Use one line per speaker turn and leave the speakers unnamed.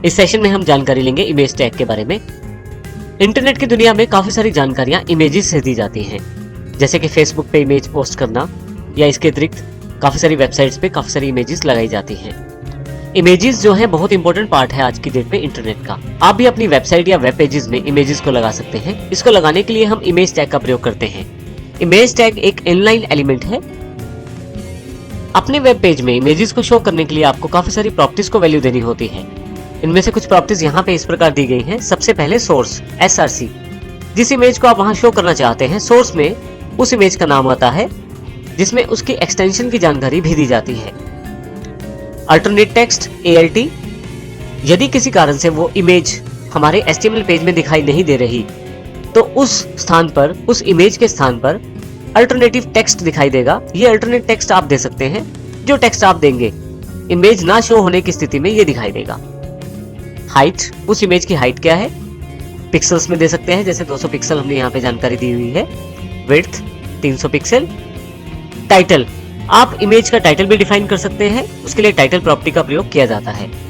इस सेशन में हम जानकारी लेंगे इमेज टैग के बारे में। इंटरनेट की दुनिया में काफी सारी जानकारियां इमेजेस से दी जाती हैं, जैसे कि फेसबुक पे इमेज पोस्ट करना या इसके अतिरिक्त काफी सारी वेबसाइट्स पे काफी सारी इमेजेस लगाई जाती हैं। इमेजेस जो है बहुत इंपॉर्टेंट पार्ट है आज की डेट में इंटरनेट का। आप भी अपनी वेबसाइट या वेब पेजेस में इमेजेस को लगा सकते हैं। इसको लगाने के लिए हम इमेज टैग का प्रयोग करते हैं। इमेज टैग एक इनलाइन एलिमेंट है। अपने वेब पेज में इमेजेस को शो करने के लिए आपको काफी सारी प्रॉपर्टीज को वैल्यू देनी होती है। इनमें से कुछ प्रॉपर्टीज यहाँ पे इस प्रकार दी गई हैं। सबसे पहले सोर्स SRC, जिस इमेज को आप वहां शो करना चाहते हैं, सोर्स में उस इमेज का नाम आता है जिसमें उसकी एक्सटेंशन की जानकारी भी दी जाती है। अल्टरनेट टेक्स्ट ALT, यदि किसी कारण से वो इमेज हमारे HTML पेज में दिखाई नहीं दे रही तो उस स्थान पर, उस इमेज के स्थान पर अल्टरनेटिव टेक्स्ट दिखाई देगा। ये अल्टरनेट टेक्स्ट आप दे सकते हैं। जो टेक्स्ट आप देंगे इमेज ना शो होने की स्थिति में ये दिखाई देगा। हाइट, उस इमेज की हाइट क्या है, पिक्सल्स में दे सकते हैं, जैसे 200 पिक्सल हमने यहाँ पे जानकारी दी हुई है। Width 300 pixel. टाइटल, आप इमेज का टाइटल भी डिफाइन कर सकते हैं। उसके लिए टाइटल प्रॉपर्टी का प्रयोग किया जाता है।